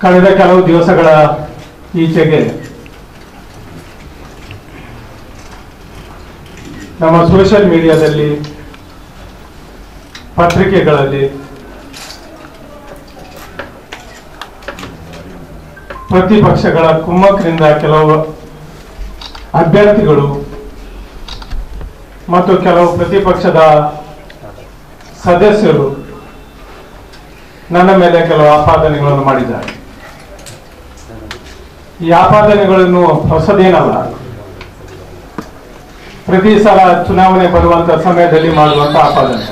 ಕಳೆದ ಕೆಲವು ದಿವಸಗಳ ಈಚೆಗೆ ನಮ್ಮ ಸೋಷಿಯಲ್ ಮೀಡಿಯಾದಲ್ಲಿ, ಪತ್ರಿಕೆಗಳಲ್ಲಿ ಪ್ರತಿಪಕ್ಷಗಳ ಕುಮ್ಮಕ್ಕಿನಿಂದ ಕೆಲವು ಅಭ್ಯರ್ಥಿಗಳು ಮತ್ತು ಕೆಲವು ಪ್ರತಿಪಕ್ಷದ ಸದಸ್ಯರು ನನ್ನ ಮೇಲೆ ಕೆಲವು ಆಪಾದನೆಗಳನ್ನು ಮಾಡಿದ್ದಾರೆ. ಈ ಆಪಾದನೆಗಳನ್ನು ಹೊಸದೇನಲ್ಲ, ಪ್ರತಿ ಸಲ ಚುನಾವಣೆ ಬರುವಂತ ಸಮಯದಲ್ಲಿ ಮಾಡುವಂತ ಆಪಾದನೆ.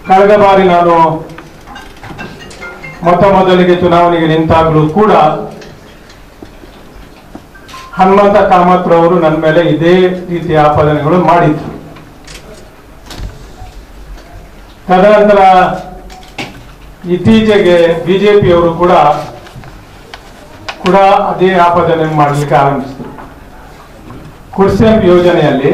ಕಳೆದ ಬಾರಿ ನಾನು ಮೊದಲಿಗೆ ಚುನಾವಣೆಗೆ ನಿಂತಾಗಲೂ ಕೂಡ ಹನುಮಂತ ಕಾಮತ್ರವರು ನನ್ನ ಮೇಲೆ ಇದೇ ರೀತಿಯ ಆಪಾದನೆಗಳು ಮಾಡಿದ್ರು. ತದನಂತರ ಇತ್ತೀಚೆಗೆ ಬಿಜೆಪಿಯವರು ಕೂಡ ಅದೇ ಆಪಾದನೆ ಮಾಡಲಿಕ್ಕೆ ಆರಂಭಿಸಿದರು. ಕುಡ್ಸೆಂ ಯೋಜನೆಯಲ್ಲಿ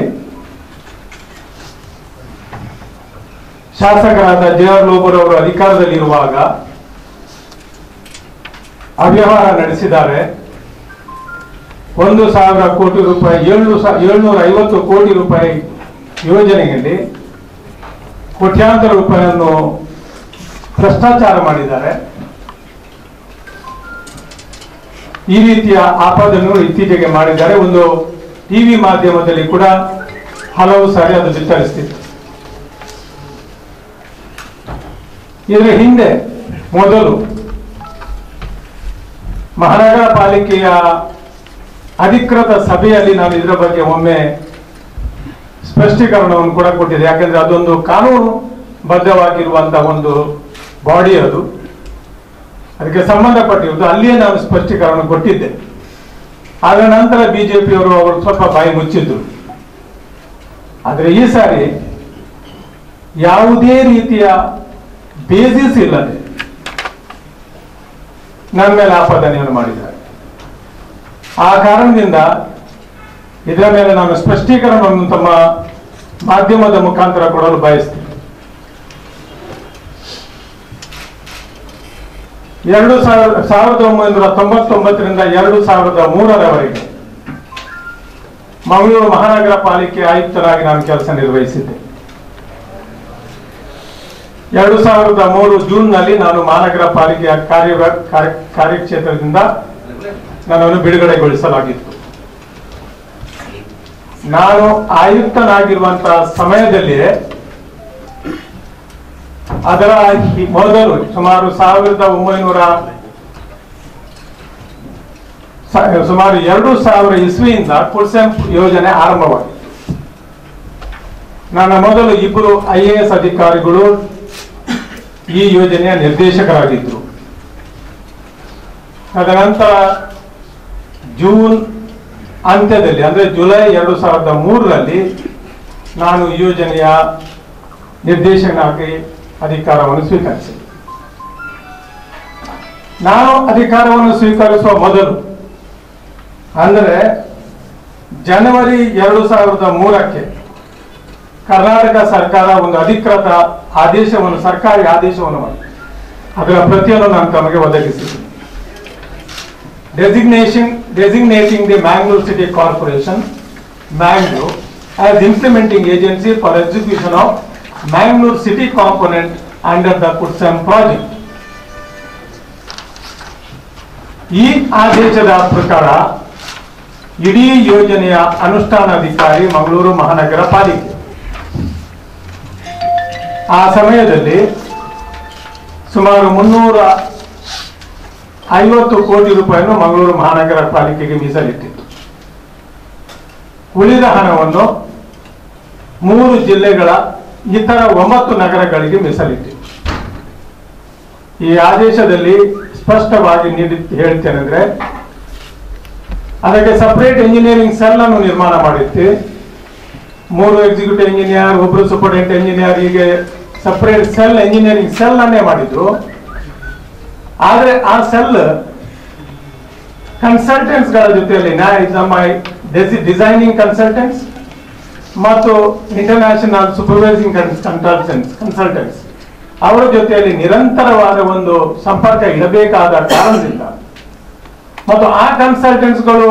ಶಾಸಕರಾದ ಜೆ.ಆರ್. ಲೋಬರ್ ಅವರು ಅಧಿಕಾರದಲ್ಲಿರುವಾಗ ಅವ್ಯವಹಾರ ನಡೆಸಿದ್ದಾರೆ. 1,000 ಕೋಟಿ ರೂಪಾಯಿ 750 ಕೋಟಿ ರೂಪಾಯಿ ಯೋಜನೆಯಲ್ಲಿ ಕೋಟ್ಯಾಂತರ ರೂಪಾಯಿಯನ್ನು ಭ್ರಷ್ಟಾಚಾರ ಮಾಡಿದ್ದಾರೆ. ಈ ರೀತಿಯ ಆಪಾದನೆಗಳು ಇತ್ತೀಚೆಗೆ ಮಾಡಿದ್ದಾರೆ. ಒಂದು ಟಿವಿ ಮಾಧ್ಯಮದಲ್ಲಿ ಕೂಡ ಹಲವು ಸಾರಿ ಅದು ಬಿತ್ತರಿಸ್ತಿತ್ತು. ಇದರ ಹಿಂದೆ ಮೊದಲು ಮಹಾನಗರ ಪಾಲಿಕೆಯ ಅಧಿಕೃತ ಸಭೆಯಲ್ಲಿ ನಾನು ಇದರ ಬಗ್ಗೆ ಒಮ್ಮೆ ಸ್ಪಷ್ಟೀಕರಣವನ್ನು ಕೂಡ ಕೊಟ್ಟಿದ್ದೆ. ಯಾಕೆಂದ್ರೆ ಅದೊಂದು ಕಾನೂನು ಬದ್ಧವಾಗಿರುವಂತಹ ಒಂದು ಬಾಡಿ, ಅದಕ್ಕೆ ಸಂಬಂಧಪಟ್ಟಿರುವುದು. ಅಲ್ಲಿಯೇ ನಾನು ಸ್ಪಷ್ಟೀಕರಣ ಕೊಟ್ಟಿದ್ದೆ. ಆದ ನಂತರ ಬಿಜೆಪಿಯವರು ಸ್ವಲ್ಪ ಬಾಯಿ ಮುಚ್ಚಿದ್ರು. ಆದರೆ ಈ ಸಾರಿ ಯಾವುದೇ ರೀತಿಯ ಬೇಸಿಸ್ ಇಲ್ಲದೆ ನನ್ನ ಮೇಲೆ ಆಪಾದನೆಯನ್ನು ಮಾಡಿದ್ದಾರೆ. ಆ ಕಾರಣದಿಂದ ಇದರ ಮೇಲೆ ನಾನು ಸ್ಪಷ್ಟೀಕರಣವನ್ನು ತಮ್ಮ ಮಾಧ್ಯಮದ ಮುಖಾಂತರ ಕೊಡಲು ಬಯಸ್ತೇನೆ. 1999ರಿಂದ 2003ರವರೆಗೆ ಮಂಗಳೂರು ಮಹಾನಗರ ಪಾಲಿಕೆ ಆಯುಕ್ತರಾಗಿ ನಾನು ಕೆಲಸ ನಿರ್ವಹಿಸಿದ್ದೆ. 2003 ಜೂನ್ನಲ್ಲಿ ನಾನು ಮಹಾನಗರ ಪಾಲಿಕೆಯ ಕಾರ್ಯಕ್ಷೇತ್ರದಿಂದ ನನ್ನನ್ನು ಬಿಡುಗಡೆಗೊಳಿಸಲಾಗಿತ್ತು. ನಾನು ಆಯುಕ್ತನಾಗಿರುವಂತಹ ಸಮಯದಲ್ಲಿಯೇ ಅದರ ಮೊದಲು ಸುಮಾರು 2000 ಇಸ್ವಿಯಿಂದ ಕುಡ್ಸೆಂ ಯೋಜನೆ ಆರಂಭವಾಯಿತು. ನನ್ನ ಮೊದಲು 2 IAS ಅಧಿಕಾರಿಗಳು ಈ ಯೋಜನೆಯ ನಿರ್ದೇಶಕರಾಗಿದ್ದರು. ತದನಂತರ ಜೂನ್ ಅಂತ್ಯದಲ್ಲಿ, ಅಂದ್ರೆ ಜುಲೈ 2003ರಲ್ಲಿ ನಾನು ಈ ಯೋಜನೆಯ ನಿರ್ದೇಶಕನಾಗಿ ಅಧಿಕಾರವನ್ನು ಸ್ವೀಕರಿಸಿದೆ. ನಾನು ಅಧಿಕಾರವನ್ನು ಸ್ವೀಕರಿಸುವ ಮೊದಲು, ಅಂದರೆ ಜನವರಿ 2003ಕ್ಕೆ ಕರ್ನಾಟಕ ಸರ್ಕಾರ ಒಂದು ಅಧಿಕೃತ ಆದೇಶವನ್ನು, ಸರ್ಕಾರಿ ಆದೇಶವನ್ನು ಮಾಡಿ ಅದರ ಪ್ರತಿಯನ್ನು ನಾನು ತಮಗೆ ಒದಗಿಸಿದೆ. designating the Mangalore City Corporation, Mangalore, as implementing agency for execution of Mangalore City component under the Kudsem project. ಈ ಆದೇಶದ ಪ್ರಕಾರ ಇಡೀ ಯೋಜನೆಯ ಅನುಷ್ಠಾನಾಧಿಕಾರಿ ಮಂಗಳೂರು ಮಹಾನಗರ ಪಾಲಿಕೆ. ಆ ಸಮಯದಲ್ಲಿ ಸುಮಾರು 350 ಕೋಟಿ ರೂಪಾಯಿಯನ್ನು ಮಂಗಳೂರು ಮಹಾನಗರ ಪಾಲಿಕೆಗೆ ಮೀಸಲಿಟ್ಟಿತ್ತು. ಉಳಿದ ಹಣವನ್ನು 3 ಜಿಲ್ಲೆಗಳ ಇತರ 9 ನಗರಗಳಿಗೆ ಮೀಸಲಿಟ್ಟಿತ್ತು. ಈ ಆದೇಶದಲ್ಲಿ ಸ್ಪಷ್ಟವಾಗಿ ಹೇಳ್ತೇನೆಂದ್ರೆ, ಅದಕ್ಕೆ ಸಪರೇಟ್ ಎಂಜಿನಿಯರಿಂಗ್ ಸೆಲ್ ಅನ್ನು ನಿರ್ಮಾಣ ಮಾಡಿತ್ತು. 3 ಎಕ್ಸಿಕ್ಯೂಟಿವ್ ಇಂಜಿನಿಯರ್, 1 ಸೂಪರ್ಡೆಂಟ್ ಇಂಜಿನಿಯರ್, ಹೀಗೆ ಸಪರೇಟ್ ಸೆಲ್, ಎಂಜಿನಿಯರಿಂಗ್ ಸೆಲ್ ಅನ್ನೇ ಮಾಡಿದ್ರು. ಆದರೆ ಆ ಸೆಲ್ ಕನ್ಸಲ್ಟೆಂಟ್ಸ್ ಗಳ ಜೊತೆಯಲ್ಲಿ ನಮ್ಮ ಡಿಸೈನಿಂಗ್ ಕನ್ಸಲ್ಟೆಂಟ್ಸ್ ಮತ್ತು ಇಂಟರ್ನ್ಯಾಷನಲ್ ಸೂಪರ್ವೈಸಿಂಗ್ ಕನ್ಸಲ್ಟೆಂಟ್ಸ್ ಅವರ ಜೊತೆಯಲ್ಲಿ ನಿರಂತರವಾದ ಒಂದು ಸಂಪರ್ಕ ಇಡಬೇಕಾದ ಕಾರಣದಿಂದ ಮತ್ತು ಆ ಕನ್ಸಲ್ಟೆಂಟ್ಸ್ಗಳು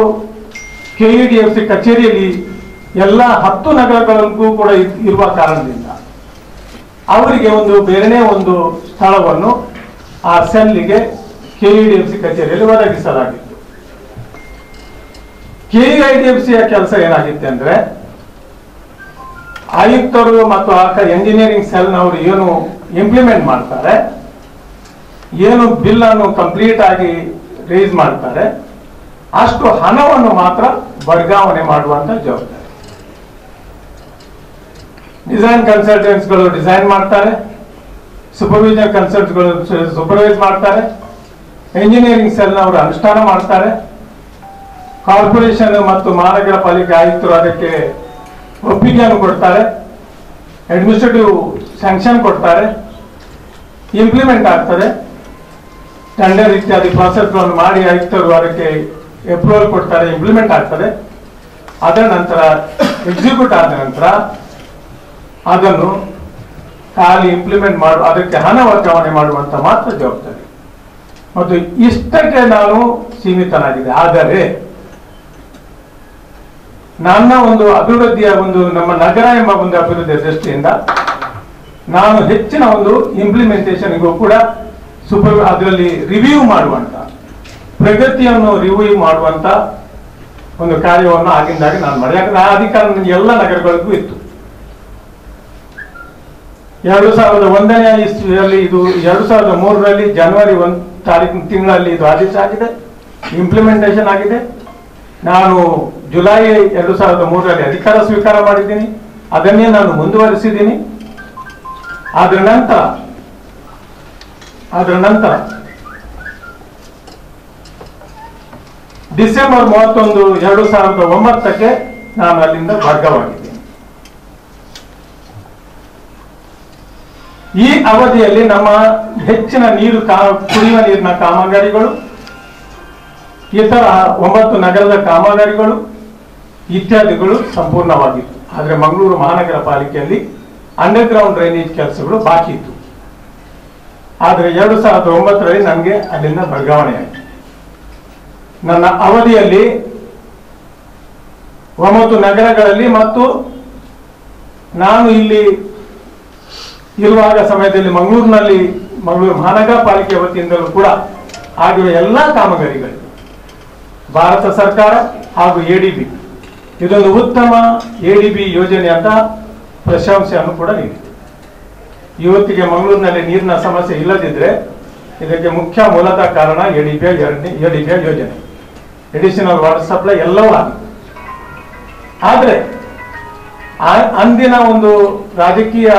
ಕೆಇಡಿಎಫ್ಸಿ ಕಚೇರಿಯಲ್ಲಿ ಎಲ್ಲ 10 ನಗರಗಳಿಗೂ ಕೂಡ ಇರುವ ಕಾರಣದಿಂದ ಅವರಿಗೆ ಒಂದು ಬೇರೆನೇ ಒಂದು ಸ್ಥಳವನ್ನು ಆ ಸೆಲ್ಗೆ ಕೆಇಡಿಎಫ್ಸಿ ಕಚೇರಿಯಲ್ಲಿ ಒದಗಿಸಲಾಗಿತ್ತು. ಕೆಇಐಡಿಎಫ್ಸಿಯ ಕೆಲಸ ಏನಾಗಿತ್ತು ಅಂದ್ರೆ, ಆಯುಕ್ತರು ಮತ್ತು ಆ ಎಂಜಿನಿಯರಿಂಗ್ ಸೆಲ್ನವರು ಏನು ಇಂಪ್ಲಿಮೆಂಟ್ ಮಾಡ್ತಾರೆ, ಏನು ಬಿಲ್ ಅನ್ನು ಕಂಪ್ಲೀಟ್ ಆಗಿ ರೇಸ್ ಮಾಡ್ತಾರೆ, ಅಷ್ಟು ಹಣವನ್ನು ಮಾತ್ರ ವರ್ಗಾವಣೆ ಮಾಡುವಂತ ಜವಾಬ್ದಾರಿ. ಡಿಸೈನ್ ಕನ್ಸಲ್ಟೆಂಟ್ಸ್ಗಳು ಡಿಸೈನ್ ಮಾಡ್ತಾರೆ, ಸೂಪರ್ವಿಷನ್ ಕನ್ಸಲ್ಟ್ಗಳು ಸೂಪರ್ವೈಸ್ ಮಾಡ್ತಾರೆ, ಎಂಜಿನಿಯರಿಂಗ್ ಸೆಲ್ನವರು ಅನುಷ್ಠಾನ ಮಾಡ್ತಾರೆ, ಕಾರ್ಪೊರೇಷನ್ ಮತ್ತು ಮಹಾನಗರ ಪಾಲಿಕೆ ಆಯುಕ್ತರು ಅದಕ್ಕೆ ಒಪ್ಪಿಗೆಯನ್ನು ಕೊಡ್ತಾರೆ, ಅಡ್ಮಿನಿಸ್ಟ್ರೇಟಿವ್ ಸ್ಯಾಂಕ್ಷನ್ ಕೊಡ್ತಾರೆ, ಇಂಪ್ಲಿಮೆಂಟ್ ಆಗ್ತದೆ, ಟೆಂಡರ್ ಇತ್ಯಾದಿ ಪ್ರಾಸೆಸ್ಗಳನ್ನು ಮಾಡಿ ಆಯುಕ್ತರು ಅದಕ್ಕೆ ಅಪ್ರೂವಲ್ ಕೊಡ್ತಾರೆ, ಇಂಪ್ಲಿಮೆಂಟ್ ಆಗ್ತದೆ. ಅದರ ನಂತರ ಎಕ್ಸಿಕ್ಯೂಟ್ ಆದ ನಂತರ ಅದನ್ನು ಖಾಲಿ ಇಂಪ್ಲಿಮೆಂಟ್ ಮಾಡುವ, ಅದಕ್ಕೆ ಹಣ ವರ್ಗಾವಣೆ ಮಾಡುವಂತ ಮಾತ್ರ ಜವಾಬ್ದಾರಿ. ಮತ್ತು ಇಷ್ಟಕ್ಕೆ ನಾನು ಸೀಮಿತನಾಗಿದೆ. ಆದರೆ ನನ್ನ ಒಂದು ಅಭಿವೃದ್ಧಿಯ ಒಂದು ನಮ್ಮ ನಗರ ಎಂಬ ಒಂದು ಅಭಿವೃದ್ಧಿಯ ದೃಷ್ಟಿಯಿಂದ ನಾನು ಹೆಚ್ಚಿನ ಒಂದು ಇಂಪ್ಲಿಮೆಂಟೇಷನ್ಗೂ ಕೂಡ ಅದರಲ್ಲಿ ರಿವ್ಯೂ ಮಾಡುವಂತ, ಪ್ರಗತಿಯನ್ನು ರಿವ್ಯೂ ಮಾಡುವಂತ ಒಂದು ಕಾರ್ಯವನ್ನು ಆಗಿಂದಾಗಿ ನಾನು ಮಾಡಿ. ಯಾಕಂದ್ರೆ ಆ ಅಧಿಕಾರ ನನಗೆ ಎಲ್ಲ ನಗರಗಳಿಗೂ ಇತ್ತು. 2001ನೇ ಇಸ್ವಿಯಲ್ಲಿ ಇದು 2003ರಲ್ಲಿ ಜನವರಿ 1 ತಿಂಗಳಲ್ಲಿ ಇದು ಆದೇಶ ಆಗಿದೆ, ಇಂಪ್ಲಿಮೆಂಟೇಷನ್ ಆಗಿದೆ. ನಾನು ಜುಲೈ 2003ರಲ್ಲಿ ಅಧಿಕಾರ ಸ್ವೀಕಾರ ಮಾಡಿದ್ದೀನಿ, ಅದನ್ನೇ ನಾನು ಮುಂದುವರಿಸಿದ್ದೀನಿ. ಅದರ ನಂತರ ಡಿಸೆಂಬರ್ 31, 2009ಕ್ಕೆ ನಾನು ಅಲ್ಲಿಂದ ವರ್ಗವಾಗಿದ್ದೀನಿ. ಈ ಅವಧಿಯಲ್ಲಿ ನಮ್ಮ ಹೆಚ್ಚಿನ ಕುಡಿಯುವ ನೀರಿನ ಕಾಮಗಾರಿಗಳು, ಇತರ 9 ನಗರದ ಕಾಮಗಾರಿಗಳು ಇತ್ಯಾದಿಗಳು ಸಂಪೂರ್ಣವಾಗಿತ್ತು. ಆದರೆ ಮಂಗಳೂರು ಮಹಾನಗರ ಪಾಲಿಕೆಯಲ್ಲಿ ಅಂಡರ್ಗ್ರೌಂಡ್ ಡ್ರೈನೇಜ್ ಕೆಲಸಗಳು ಬಾಕಿ ಇತ್ತು. ಆದರೆ 2009ರಲ್ಲಿ ನನಗೆ ಅಲ್ಲಿಂದ ವರ್ಗಾವಣೆ ಆಯಿತು. ನನ್ನ ಅವಧಿಯಲ್ಲಿ 9 ನಗರಗಳಲ್ಲಿ ಮತ್ತು ನಾನು ಇಲ್ಲಿ ಇರುವಾಗ ಸಮಯದಲ್ಲಿ ಮಂಗಳೂರು ಮಹಾನಗರ ಪಾಲಿಕೆ ವತಿಯಿಂದಲೂ ಕೂಡ ಆಗಿರುವ ಎಲ್ಲಾ ಕಾಮಗಾರಿಗಳು ಭಾರತ ಸರ್ಕಾರ ಹಾಗೂ ಎಡಿಬಿ ಇದೊಂದು ಉತ್ತಮ ಎಡಿಬಿ ಯೋಜನೆ ಅಂತ ಪ್ರಶಂಸೆಯನ್ನು ಕೂಡ ನೀಡಿದೆ. ಇವತ್ತಿಗೆ ಮಂಗಳೂರಿನಲ್ಲಿ ನೀರಿನ ಸಮಸ್ಯೆ ಇಲ್ಲದಿದ್ರೆ ಇದಕ್ಕೆ ಮುಖ್ಯ ಮೂಲತಃ ಕಾರಣ ಎಡಿಬಿಯ ಯೋಜನೆ, ಎಡಿಷನಲ್ ವಾಟರ್ ಸಪ್ಲೈ ಎಲ್ಲವೂ ಆಗಿದೆ. ಆದರೆ ಅಂದಿನ ಒಂದು ರಾಜಕೀಯ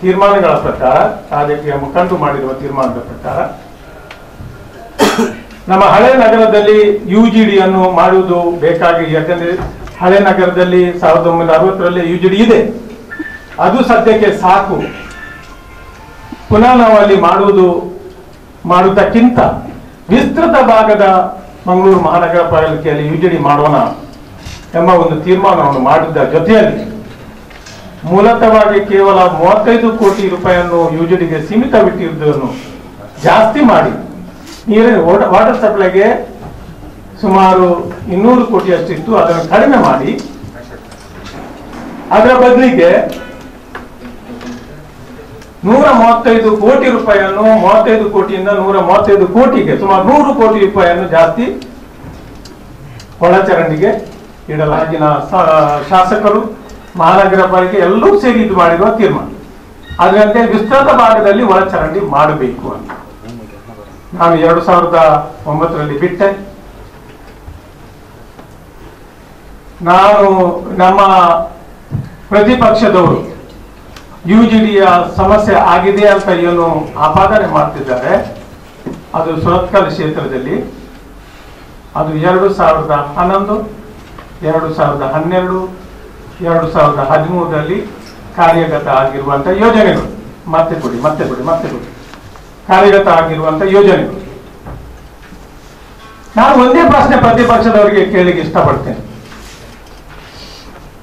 ತೀರ್ಮಾನಗಳ ಪ್ರಕಾರ, ರಾಜಕೀಯ ಮುಖಂಡರು ಮಾಡಿರುವ ತೀರ್ಮಾನದ ಪ್ರಕಾರ ನಮ್ಮ ಹಳೆ ನಗರದಲ್ಲಿ ಯುಜಿಡಿಯನ್ನು ಮಾಡುವುದು ಬೇಕಾಗಿ, ಯಾಕಂದ್ರೆ ಹಳೆ ನಗರದಲ್ಲಿ 1960ರಲ್ಲಿ ಯುಜಿಡಿ ಇದೆ, ಅದು ಸದ್ಯಕ್ಕೆ ಸಾಕು, ಪುನಃ ನಾವು ಅಲ್ಲಿ ಮಾಡುವುದಕ್ಕಿಂತ ವಿಸ್ತೃತ ಭಾಗದ ಮಂಗಳೂರು ಮಹಾನಗರ ಪಾಲಿಕೆಯಲ್ಲಿ ಯುಜಿಡಿ ಮಾಡೋಣ ಎಂಬ ಒಂದು ತೀರ್ಮಾನವನ್ನು ಮಾಡಿದ್ದ ಜೊತೆಯಲ್ಲಿ ಮೂಲತಃವಾಗಿ ಕೇವಲ 35 ಕೋಟಿ ರೂಪಾಯಿಯನ್ನು ಯುಜಿಡಿಗೆ ಸೀಮಿತವಿಟ್ಟಿರುವುದನ್ನು ಜಾಸ್ತಿ ಮಾಡಿ ನೀರಿನ ವಾಟರ್ ಸಪ್ಲೈಗೆ ಸುಮಾರು 200 ಕೋಟಿ ಅಷ್ಟಿತ್ತು, ಅದನ್ನು ಕಡಿಮೆ ಮಾಡಿ ಅದರ ಬದಲಿಗೆ 135 ಕೋಟಿ ರೂಪಾಯಿಯನ್ನು 35 ಕೋಟಿಯಿಂದ 135 ಕೋಟಿಗೆ ಸುಮಾರು 100 ಕೋಟಿ ರೂಪಾಯಿಯನ್ನು ಜಾಸ್ತಿ ಒಳಚರಂಡಿಗೆ ಇಡಲಾಗಿನ ಶಾಸಕರು, ಮಹಾನಗರ ಪಾಲಿಕೆ ಎಲ್ಲರೂ ಸೇರಿ ಇದು ಮಾಡಿರುವ ತೀರ್ಮಾನ. ಅದರಂತೆ ವಿಸ್ತೃತ ಭಾಗದಲ್ಲಿ ಒಳಚರಂಡಿ ಮಾಡಬೇಕು ಅಂತ ನಾನು 2009ರಲ್ಲಿ ಬಿಟ್ಟೆ. ನಾನು ನಮ್ಮ ಪ್ರತಿಪಕ್ಷದವರು ಯುಜಿಡಿಯ ಸಮಸ್ಯೆ ಆಗಿದೆ ಅಂತ ಏನು ಆಪಾದನೆ ಮಾಡ್ತಿದ್ದಾರೆ, ಅದು ಸುರತ್ಕಲ್ ಕ್ಷೇತ್ರದಲ್ಲಿ ಅದು 2011, 2012, 2013ರಲ್ಲಿ ಕಾರ್ಯಗತ ಆಗಿರುವಂತಹ ಯೋಜನೆಗಳು, ಮತ್ತೆ ಕೊಡಿ ಕಾರ್ಯಗತ ಆಗಿರುವಂತಹ ಯೋಜನೆಗಳು. ನಾನು ಒಂದೇ ಪ್ರಶ್ನೆ ಪ್ರತಿಪಕ್ಷದವರಿಗೆ ಕೇಳಲಿಕ್ಕೆ ಇಷ್ಟಪಡ್ತೇನೆ.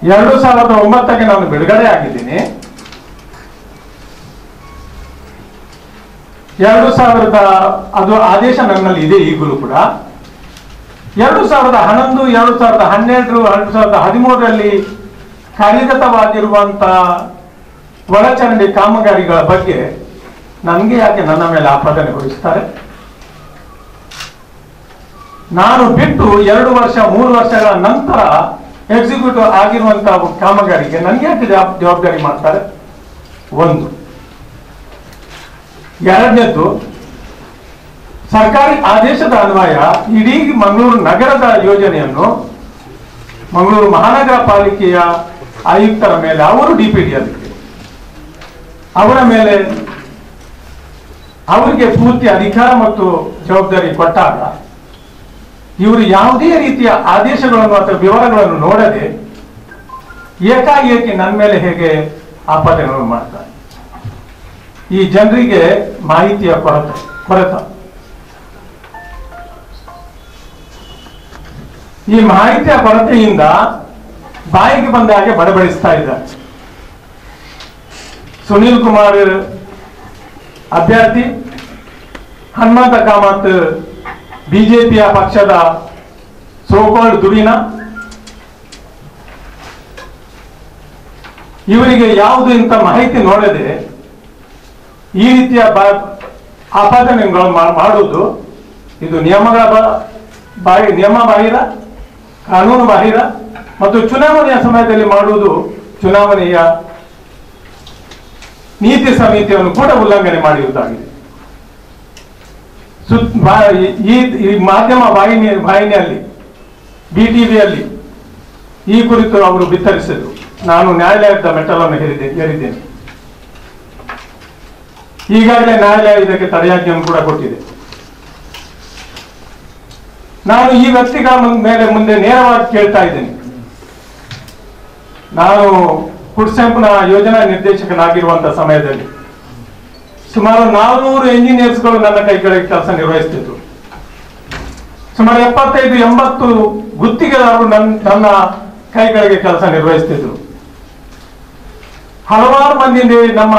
2009ಕ್ಕೆ ನಾನು ಬಿಡುಗಡೆ ಆಗಿದ್ದೀನಿ, 2000 ಅದು ಆದೇಶ ನನ್ನಲ್ಲಿ ಇದೆ ಈಗಲೂ ಕೂಡ. 2011, 2012, 2013ರಲ್ಲಿ ಕಾರ್ಯಗತವಾಗಿರುವಂತ ಒಳಚರಂಡಿ ಕಾಮಗಾರಿಗಳ ಬಗ್ಗೆ ನನಗೆ ಯಾಕೆ ನನ್ನ ಮೇಲೆ ಆಪಾದನೆ ಹೊರಿಸ್ತಾರೆ? ನಾನು ಬಿಟ್ಟು 2 ವರ್ಷ 3 ವರ್ಷಗಳ ನಂತರ ಎಕ್ಸಿಕ್ಯೂಟಿವ್ ಆಗಿರುವಂತಹ ಕಾಮಗಾರಿಗೆ ನನಗೆ ಯಾಕೆ ಜವಾಬ್ದಾರಿ ಮಾಡ್ತಾರೆ? ಒಂದು. ಎರಡನೇದ್ದು, ಸರ್ಕಾರಿ ಆದೇಶದ ಅನ್ವಯ ಇಡೀ ಮಂಗಳೂರು ನಗರದ ಯೋಜನೆಯನ್ನು ಮಂಗಳೂರು ಮಹಾನಗರ ಪಾಲಿಕೆಯ ಆಯುಕ್ತರ ಮೇಲೆ, ಅವರು DPD ಅದಕ್ಕೆ, ಅವರ ಮೇಲೆ ಅವರಿಗೆ ಪೂರ್ತಿ ಅಧಿಕಾರ ಮತ್ತು ಜವಾಬ್ದಾರಿ ಕೊಟ್ಟಾಗ ಇವರು ಯಾವುದೇ ರೀತಿಯ ಆದೇಶಗಳನ್ನು ಅಥವಾ ವಿವರಗಳನ್ನು ನೋಡದೆ ಏಕಾಏಕಿ ನನ್ನ ಮೇಲೆ ಹೇಗೆ ಆಪಾದನೆಗಳನ್ನು ಮಾಡ್ತಾರೆ? ಈ ಜನರಿಗೆ ಮಾಹಿತಿಯ ಕೊರತೆ. ಈ ಮಾಹಿತಿಯ ಕೊರತೆಯಿಂದ ಬಾಯಿಗೆ ಬಂದ ಹಾಗೆ ಬಡಬಡಿಸ್ತಾ ಇದ್ದಾರೆ. ಸುನೀಲ್ ಕುಮಾರ್ ಅಭ್ಯರ್ಥಿ, ಹನುಮಂತ ಕಾಮತ್ ಬಿಜೆಪಿಯ ಪಕ್ಷದ ಸೋಕಾಲ್ಡ್ ದುರಿನ, ಇವರಿಗೆ ಯಾವುದು ಇಂಥ ಮಾಹಿತಿ ನೋಡದೆ ಈ ರೀತಿಯ ಆಪಾದನೆಗಳನ್ನು ಮಾಡುವುದು ಇದು ನಿಯಮ ಬಾಹಿರ, ಕಾನೂನು ಬಾಹಿರ ಮತ್ತು ಚುನಾವಣೆಯ ಸಮಯದಲ್ಲಿ ಮಾಡುವುದು ಚುನಾವಣೆಯ ನೀತಿ ಸಮಿತಿಯನ್ನು ಕೂಡ ಉಲ್ಲಂಘನೆ ಮಾಡಿರುವುದಾಗಿದೆ. ಈ ಮಾಧ್ಯಮ ವಾಹಿನಿಯಲ್ಲಿ BTVಯಲ್ಲಿ ಈ ಕುರಿತು ಅವರು ಬಿತ್ತರಿಸಿದರು. ನಾನು ನ್ಯಾಯಾಲಯದ ಮೆಟ್ಟಲನ್ನು ಏರಿದ್ದೇನೆ. ಈಗಾಗಲೇ ನ್ಯಾಯಾಲಯ ಇದಕ್ಕೆ ತಡೆಯಾಜ್ಞೆಯನ್ನು ಕೂಡ ಕೊಟ್ಟಿದೆ. ನಾನು ಈ ವ್ಯಕ್ತಿಗಳ ಮೇಲೆ ಮುಂದೆ ನೇರವಾಗಿ ಕೇಳ್ತಾ ಇದ್ದೇನೆ. ನಾನು ಕುಡ್ಸೆಂಪ್ನ ಯೋಜನಾ ನಿರ್ದೇಶಕನಾಗಿರುವಂತಹ ಸಮಯದಲ್ಲಿ ಸುಮಾರು 400 ಎಂಜಿನಿಯರ್ಸ್ಗಳು ನನ್ನ ಕೈ ಕೆಳಗೆ ಕೆಲಸ ನಿರ್ವಹಿಸುತ್ತಿದ್ರು. ಸುಮಾರು 75-80 ಗುತ್ತಿಗೆದಾರರು ನನ್ನ ಕೈ ಕೆಳಗೆ ಕೆಲಸ ನಿರ್ವಹಿಸುತ್ತಿದ್ರು. ಹಲವಾರು ಮಂದಿ ನಮ್ಮ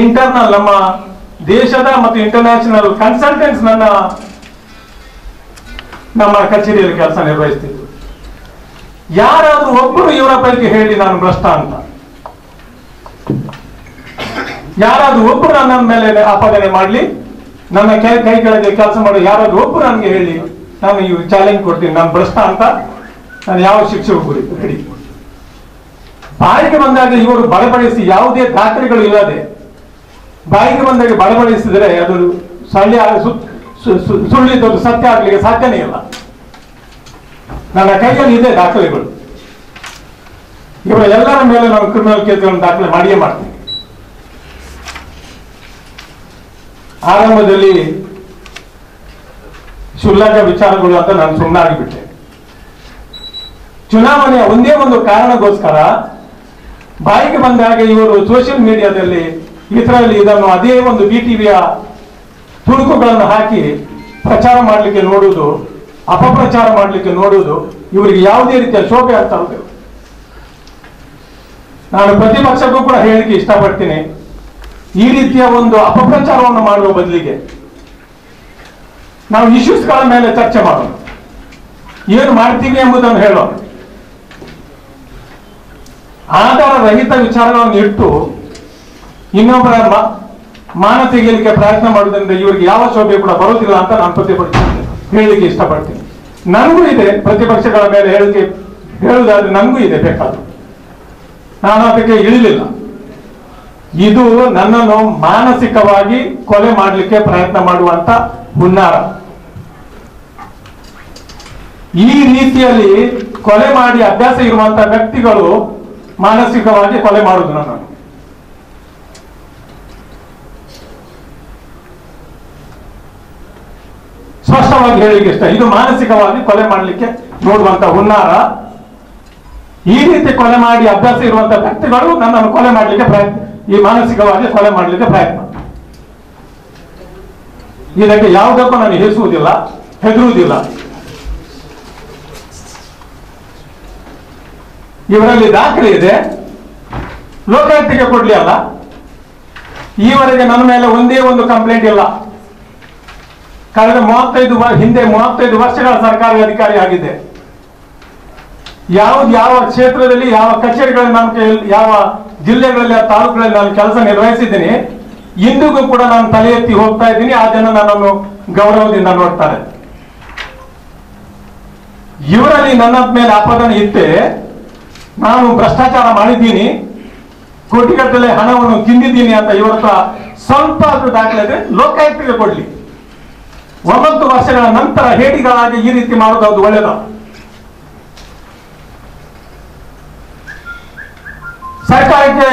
ಇಂಟರ್ನಲ್, ನಮ್ಮ ದೇಶದ ಮತ್ತು ಇಂಟರ್ನ್ಯಾಷನಲ್ ಕನ್ಸಲ್ಟೆಂಟ್ಸ್ ನಮ್ಮ ಕಚೇರಿಯಲ್ಲಿ ಕೆಲಸ ನಿರ್ವಹಿಸುತ್ತಿದ್ರು. ಯಾರಾದ್ರೂ ಒಬ್ಬರು ಇವರ ಪೈಕಿ ಹೇಳಿ ನಾನು ಭ್ರಷ್ಟ ಅಂತ? ಯಾರಾದ್ರೂ ಒಬ್ಬರು ನನ್ನ ಮೇಲೆ ಆಪಾದನೆ ಮಾಡಲಿ, ನನ್ನ ಕೈ ಕೆಳಗೆ ಕೆಲಸ ಮಾಡೋ ಯಾರಾದ್ರೂ ಒಬ್ಬರು ನನಗೆ ಹೇಳಿ, ನಾನು ಇವ್ ಚಾಲೆಂಜ್ ಕೊಡ್ತೀನಿ, ನಾನು ಭ್ರಷ್ಟ ಅಂತ ನಾನು ಯಾವ ಶಿಕ್ಷೆಗೂ ಬಿಡಿ. ಬಾಯಿಗೆ ಬಂದಾಗ ಇವರು ಬಡಬಡಿಸಿ, ಯಾವುದೇ ದಾಖಲೆಗಳು ಇಲ್ಲದೆ ಬಾಯಿಗೆ ಬಂದಾಗ ಬಡಬಡಿಸಿದರೆ ಅದು ಸುಳ್ಳಿದ್ದದು ಸತ್ಯ ಆಗ್ಲಿಕ್ಕೆ ಸಾಧ್ಯನೇ ಇಲ್ಲ. ನನ್ನ ಕೈಯಲ್ಲಿ ಇದೆ ದಾಖಲೆಗಳು. ಇವರ ಎಲ್ಲರ ಮೇಲೆ ನಾವು ಕ್ರಿಮಿನಲ್ ಕೇಸ್ಗಳನ್ನು ದಾಖಲೆ ಮಾಡಿಯೇ ಮಾಡ್ತೀವಿ. ಆರಂಭದಲ್ಲಿ ಕ್ಷುಲ್ಲಕ ವಿಚಾರಗಳು ಅಂತ ನಾನು ಸುಮ್ಮನಾಗಿಬಿಟ್ಟೆ. ಚುನಾವಣೆಯ ಒಂದೇ ಒಂದು ಕಾರಣಕ್ಕೋಸ್ಕರ ಬಾಯಿಗೆ ಬಂದ ಹಾಗೆ ಇವರು ಸೋಷಿಯಲ್ ಮೀಡಿಯಾದಲ್ಲಿ ಇದನ್ನು ಅದೇ ಒಂದು BTVಯ ತುಣುಕುಗಳನ್ನು ಹಾಕಿ ಪ್ರಚಾರ ಮಾಡಲಿಕ್ಕೆ ನೋಡುವುದು, ಅಪಪ್ರಚಾರ ಮಾಡಲಿಕ್ಕೆ ನೋಡುವುದು ಇವರಿಗೆ ಯಾವುದೇ ರೀತಿಯ ಶೋಭೆ ಆಗ್ತಾ ಇರುವುದಿಲ್ಲ. ನಾನು ಪ್ರತಿಪಕ್ಷಕ್ಕೂ ಕೂಡ ಹೇಳಿಕೆ ಇಷ್ಟಪಡ್ತೀನಿ, ಈ ರೀತಿಯ ಒಂದು ಅಪಪ್ರಚಾರವನ್ನು ಮಾಡುವ ಬದಲಿಗೆ ನಾವು ಇಶ್ಯೂಸ್ಗಳ ಮೇಲೆ ಚರ್ಚೆ ಮಾಡೋಣ, ಏನು ಮಾಡ್ತೀವಿ ಎಂಬುದನ್ನು ಹೇಳೋಣ. ಆಧಾರ ರಹಿತ ವಿಚಾರಗಳನ್ನು ಇಟ್ಟು ಇನ್ನೊಬ್ಬರ ಮಾನ ತೆಗೆಯಲಿಕ್ಕೆ ಪ್ರಯತ್ನ ಮಾಡುವುದರಿಂದ ಇವರಿಗೆ ಯಾವ ಶೋಭೆ ಕೂಡ ಬರುವುದಿಲ್ಲ ಅಂತ ನಾನು ಹೇಳಲಿಕ್ಕೆ ಇಷ್ಟಪಡ್ತೀನಿ. ನನಗೂ ಇದೆ ಪ್ರತಿಪಕ್ಷಗಳ ಮೇಲೆ ಹೇಳುವುದಾದ್ರೆ ನನಗೂ ಇದೆ ಬೇಕಾದ್ರು, ನಾನು ಅದಕ್ಕೆ ಇಳಿಲಿಲ್ಲ. ಇದು ನನ್ನನ್ನು ಮಾನಸಿಕವಾಗಿ ಕೊಲೆ ಮಾಡಲಿಕ್ಕೆ ಪ್ರಯತ್ನ ಮಾಡುವಂತ ಹುನ್ನಾರ. ಈ ರೀತಿಯಲ್ಲಿ ಕೊಲೆ ಮಾಡಿ ಅಭ್ಯಾಸ ಇರುವಂತಹ ವ್ಯಕ್ತಿಗಳು ಮಾನಸಿಕವಾಗಿ ಕೊಲೆ ಮಾಡುವುದು ನನ್ನನ್ನು. ಸ್ಪಷ್ಟವಾಗಿ ಹೇಳಿಕೆ ಇಷ್ಟ, ಇದು ಮಾನಸಿಕವಾಗಿ ಕೊಲೆ ಮಾಡಲಿಕ್ಕೆ ನೋಡುವಂತ ಹುನ್ನಾರ. ಈ ರೀತಿ ಕೊಲೆ ಮಾಡಿ ಅಭ್ಯಾಸ ಇರುವಂತಹ ವ್ಯಕ್ತಿಗಳು ನನ್ನನ್ನು ಕೊಲೆ ಮಾಡಲಿಕ್ಕೆ ಪ್ರಯತ್ನ, ಈ ಮಾನಸಿಕವಾಗಿ ಕೊಲೆ ಮಾಡಲಿಕ್ಕೆ ಪ್ರಯತ್ನ. ಇದಕ್ಕೆ ಯಾವುದಕ್ಕೂ ನಾನು ಹೆಸುವುದಿಲ್ಲ, ಹೆದರುವುದಿಲ್ಲ. ಇವರಲ್ಲಿ ದಾಖಲೆ ಇದೆ, ಲೋಕಾಯುಕ್ತಕ್ಕೆ ಕೊಡ್ಲಿ ಅಲ್ಲ, ಈವರೆಗೆ ನನ್ನ ಮೇಲೆ ಒಂದೇ ಒಂದು ಕಂಪ್ಲೇಂಟ್ ಇಲ್ಲ. ಕಳೆದ 35 ವರ್ಷಗಳ ಸರ್ಕಾರಿ ಅಧಿಕಾರಿ ಆಗಿದ್ದೆ. ಯಾವ ಕ್ಷೇತ್ರದಲ್ಲಿ ಯಾವ ಕಚೇರಿಗಳಲ್ಲಿ ನಾನು ಯಾವ ಜಿಲ್ಲೆಗಳಲ್ಲಿ ತಾಲೂಕುಗಳಲ್ಲಿ ನಾನು ಕೆಲಸ ನಿರ್ವಹಿಸಿದ್ದೀನಿ, ಇಂದಿಗೂ ಕೂಡ ನಾನು ತಲೆ ಎತ್ತಿ ಹೋಗ್ತಾ ಇದ್ದೀನಿ. ಆ ಜನ ನನ್ನನ್ನು ಗೌರವದಿಂದ ನೋಡ್ತಾರೆ. ಇವರಲ್ಲಿ ನನ್ನ ಮೇಲೆ ಆಪಾದನೆ ಇತ್ತೆ, ನಾನು ಭ್ರಷ್ಟಾಚಾರ ಮಾಡಿದ್ದೀನಿ, ಕೋಟಿಗಟ್ಟಲೆ ಹಣವನ್ನು ತಿಂದಿದ್ದೀನಿ ಅಂತ ಇವರ ಹತ್ರ ಸ್ವಲ್ಪ ದಾಖಲೆ ಇದ್ರೆ ಲೋಕಾಯುಕ್ತರಿಗೆ ಕೊಡ್ಲಿ. 9 ವರ್ಷಗಳ ನಂತರ ಹೇಡಿಗಳಾಗಿ ಈ ರೀತಿ ಮಾಡೋದು ಅದು ಒಳ್ಳೆಯದ? ಸರ್ಕಾರಕ್ಕೆ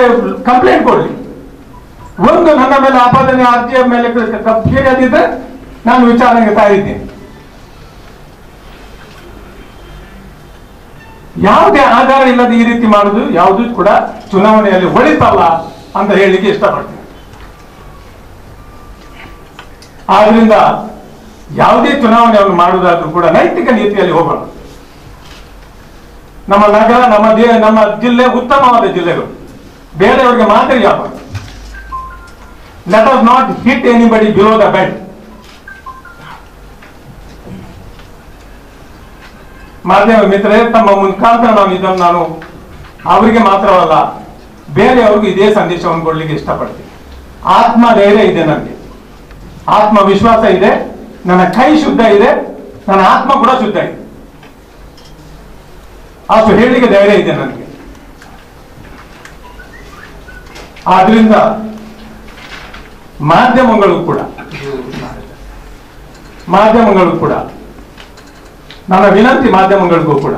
ಕಂಪ್ಲೇಂಟ್ ಕೊಡ್ಲಿ. ಒಂದು ನನ್ನ ಮೇಲೆ ಆಪಾದನೆ ಅರ್ಜಿಯ ಮೇಲೆ ಫಿರ್ಯಾದಿದ್ರೆ ನಾನು ವಿಚಾರಣೆಗೆ ತಯಾರಿದ್ದೀನಿ. ಯಾವುದೇ ಆಧಾರ ಇಲ್ಲದೆ ಈ ರೀತಿ ಮಾಡುದು ಯಾವುದು ಕೂಡ ಚುನಾವಣೆಯಲ್ಲಿ ಒಳಿತಲ್ಲ ಅಂತ ಹೇಳಲಿಕ್ಕೆ ಇಷ್ಟಪಡ್ತೀನಿ. ಆದ್ರಿಂದ ಯಾವುದೇ ಚುನಾವಣೆಯನ್ನು ಮಾಡುವುದಾದ್ರೂ ಕೂಡ ನೈತಿಕ ನೀತಿಯಲ್ಲಿ ಹೋಗೋಣ. ನಮ್ಮ ನಗರ, ನಮ್ಮ ಜಿಲ್ಲೆ ಉತ್ತಮವಾದ ಜಿಲ್ಲೆಗಳು, ಬೇರೆಯವರಿಗೆ ಮಾದರಿಯಾಗಬಾರದು. Let us not hit anybody below the belt. ಮಾಧ್ಯಮ ಮಿತ್ರರೇ, ತಮ್ಮ ಮುಖಾಂತರ ನಾನು ಅವರಿಗೆ ಮಾತ್ರವಲ್ಲ ಬೇರೆಯವ್ರಿಗೂ ಇದೇ ಸಂದೇಶವನ್ನು ಕೊಡ್ಲಿಕ್ಕೆ ಇಷ್ಟಪಡ್ತೀನಿ. ಆತ್ಮಧೈರ್ಯ ಇದೆ, ನನಗೆ ಆತ್ಮವಿಶ್ವಾಸ ಇದೆ, ನನ್ನ ಕೈ ಶುದ್ಧ ಇದೆ, ನನ್ನ ಆತ್ಮ ಕೂಡ ಶುದ್ಧ ಇದೆ. ಅಷ್ಟು ಹೇಳಲಿಕ್ಕೆ ಧೈರ್ಯ ಇದೆ ನನಗೆ. ಆದ್ರಿಂದ ಮಾಧ್ಯಮಗಳು ಕೂಡ ನನ್ನ ವಿನಂತಿ, ಮಾಧ್ಯಮಗಳಿಗೂ ಕೂಡ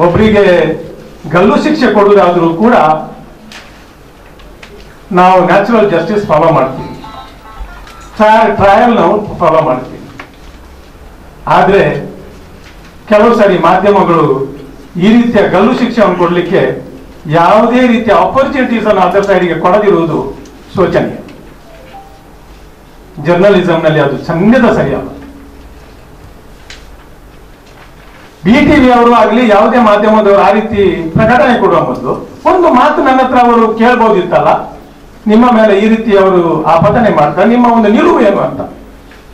ಒಬ್ಬರಿಗೆ ಗಲ್ಲು ಶಿಕ್ಷೆ ಕೊಡುವುದಾದ್ರೂ ಕೂಡ ನಾವು ನ್ಯಾಚುರಲ್ ಜಸ್ಟಿಸ್ ಫಾಲೋ ಮಾಡ್ತೀವಿ, ಟ್ರಯಲ್ ನಾವು ಫಾಲೋ ಮಾಡ್ತೀವಿ. ಆದ್ರೆ ಕೆಲವು ಸಾರಿ ಮಾಧ್ಯಮಗಳು ಈ ರೀತಿಯ ಗಲ್ಲು ಶಿಕ್ಷೆಯನ್ನು ಕೊಡಲಿಕ್ಕೆ ಯಾವುದೇ ರೀತಿಯ ಆಪರ್ಚುನಿಟೀಸ್ ಅನ್ನು ಅದರ್ ಸೈಡ್ಗೆ ಕೊಡದಿರುವುದು ಶೋಚನೀಯ. ಜರ್ನಲಿಸಂನಲ್ಲಿ ಅದು ಚಂದದ ಸರಿಯಲ್ಲ. BTV ಅವರು ಆಗಲಿ ಯಾವುದೇ ಮಾಧ್ಯಮದವರು ಆ ರೀತಿ ಪ್ರಕಟಣೆ ಕೊಡುವ ಮೊದಲು ಒಂದು ಮಾತು ನನ್ನ ಹತ್ರ ಅವರು ಕೇಳ್ಬೋದಿತ್ತಲ್ಲ, ನಿಮ್ಮ ಮೇಲೆ ಈ ರೀತಿ ಅವರು ಆಪಾದನೆ ಮಾಡ್ತಾರೆ, ನಿಮ್ಮ ಒಂದು ನಿಲುವು ಏನು ಅಂತ.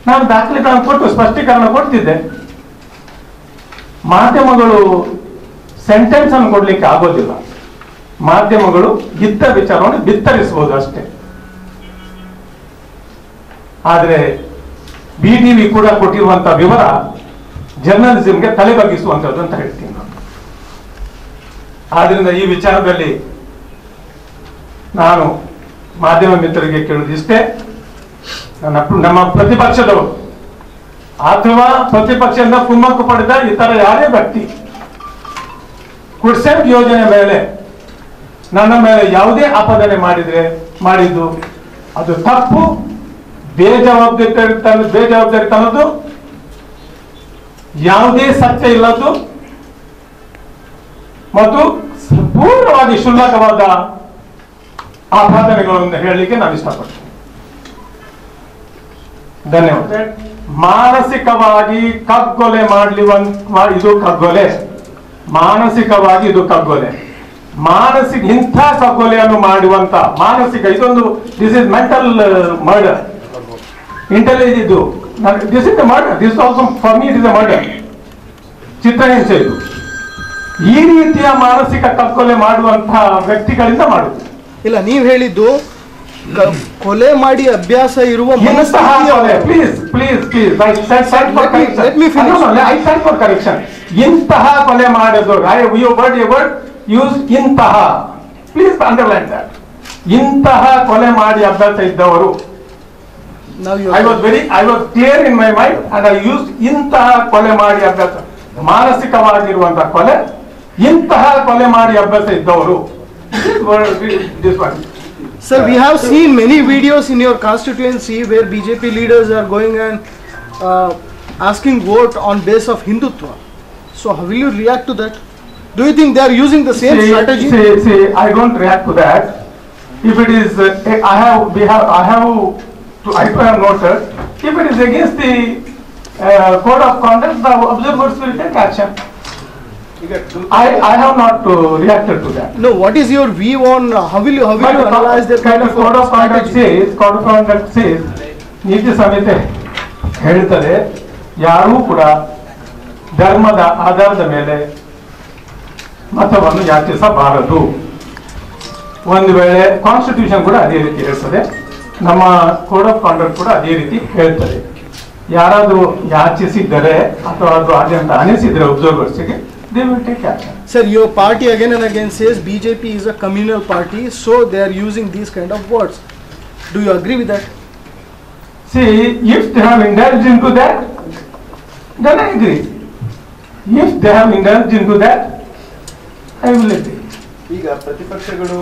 ನಾನು ದಾಖಲೆಗಳನ್ನು ಕೊಟ್ಟು ಸ್ಪಷ್ಟೀಕರಣ ಕೊಡ್ತಿದ್ದೆ. ಮಾಧ್ಯಮಗಳು ಸೆಂಟೆನ್ಸ್ ಅನ್ನು ಕೊಡ್ಲಿಕ್ಕೆ ಆಗೋದಿಲ್ಲ. ಮಾಧ್ಯಮಗಳು ಇದ್ದ ವಿಚಾರವನ್ನು ಬಿತ್ತರಿಸಬಹುದು ಅಷ್ಟೇ. ಆದ್ರೆ BTV ಕೂಡ ಕೊಟ್ಟಿರುವಂತಹ ವಿವರ ಜರ್ನಲಿಸಂಗೆ ತಲೆ ಬಗ್ಗಿಸುವಂತದ್ದು ಅಂತ ಹೇಳ್ತೀನಿ ನಾನು. ಆದ್ರಿಂದ ಈ ವಿಚಾರದಲ್ಲಿ ನಾನು ಮಾಧ್ಯಮ ಮಿತ್ರರಿಗೆ ಕೇಳುವುದಿಷ್ಟೇ, ನಮ್ಮ ಪ್ರತಿಪಕ್ಷದವರು ಅಥವಾ ಪ್ರತಿಪಕ್ಷದಿಂದ ಕುಮ್ಮಕ್ಕು ಪಡೆದ ಇತರ ಯಾರೇ ವ್ಯಕ್ತಿ ಕುಡ್ಸೆಟ್ ಯೋಜನೆ ಮೇಲೆ ನನ್ನ ಮೇಲೆ ಯಾವುದೇ ಆಪಾದನೆ ಮಾಡಿದ್ದು ಅದು ತಪ್ಪು, ಬೇಜವಾಬ್ದಾರಿತನದ್ದು, ಯಾವುದೇ ಸತ್ಯ ಇಲ್ಲದ್ದು ಮತ್ತು ಪೂರ್ಣವಾಗಿ ಕ್ಷುಲ್ಲಕವಾದ ಆಪಾದನೆಗಳನ್ನು ಹೇಳಲಿಕ್ಕೆ ನಾನು ಇಷ್ಟಪಡ್ತೀನಿ. ಧನ್ಯವಾದ. ಮಾನಸಿಕವಾಗಿ ಕಗ್ಗೊಲೆ ಇದು ಕಗ್ಗೊಲೆ, ಮಾನಸಿಕವಾಗಿ ಇದು ಕಗ್ಗೊಲೆ. ಇಂಥ ಕಗ್ಗೊಲೆಯನ್ನು ಮಾಡುವಂತ ಮಾನಸಿಕ ಇದೊಂದು this is mental murder, intelligence ಇದು this is the murder, this also for me it is a murder, ಚಿತ್ರಹಿಂಸೆ ಇದು. ಈ ರೀತಿಯ ಮಾನಸಿಕ ಕಗ್ಗೊಲೆ ಮಾಡುವಂತಹ ವ್ಯಕ್ತಿಗಳಿಂದ ಮಾಡುದು ಇಲ್ಲ. ನೀವು ಹೇಳಿದ್ದು ಕೊಲೆ ಮಾಡಿ ಅಭ್ಯಾಸ ಇರುವ ಇಂತಹ ಕೊಲೆ ಮಾಡಿದವರು ಯೂಸ್ ಇಂತಹ, ಪ್ಲೀಸ್ ಅಂಡರ್ಲೈನ್ ದಟ್, ಇಂತಹ ಕೊಲೆ ಮಾಡಿ ಅಭ್ಯಾಸ ಇದ್ದವರು. I was clear in my mind and I used ಇಂತಹ ಕೊಲೆ ಮಾಡಿ ಅಭ್ಯಾಸ, ಮಾನಸಿಕವಾಗಿರುವಂತಹ ಕೊಲೆ, ಇಂತಹ ಕೊಲೆ ಮಾಡಿ ಅಭ್ಯಾಸ ಇದ್ದವರು. This one. Sir, we have seen many videos in your constituency where BJP leaders are going and asking vote on base of Hindutva. So how will you react to that? Do you think they are using the same strategy? See, I don't react to that. If it is, I have noted, if it is against the code of conduct, the observers will take action. I have not reacted to that. No, what is your view on how will you analyze their kind of code of conduct says ನೀತಿ ಸಂಹಿತೆ ಹೇಳ್ತದೆ ಯಾರೂ ಕೂಡ ಧರ್ಮದ ಆಧಾರದ ಮೇಲೆ ಮತವನ್ನು ಯಾಚಿಸಬಾರದು. ಒಂದು ವೇಳೆ ಕಾನ್ಸ್ಟಿಟ್ಯೂಷನ್ ಕೂಡ ಅದೇ ರೀತಿ ಹೇಳ್ತದೆ, ನಮ್ಮ ಕೋಡ್ ಆಫ್ ಕಾಂಡಕ್ಟ್ ಕೂಡ ಅದೇ ರೀತಿ ಹೇಳ್ತದೆ. ಯಾರಾದರೂ ಯಾಚಿಸಿದರೆ ಅಥವಾ ಅದು ಹಾಗೆ ಅಂತ ಅನಿಸಿದರೆ ಒಬ್ಸರ್ವರ್ಸ್ಗೆ they will take action. Sir, your party again and again says BJP is a communal party, so they are using these kind of words. Do you agree with that? See, if they have indulged into that, then I agree. If they have indulged into that, I will agree. ಈಗ ಪ್ರತಿಪಕ್ಷಗಳು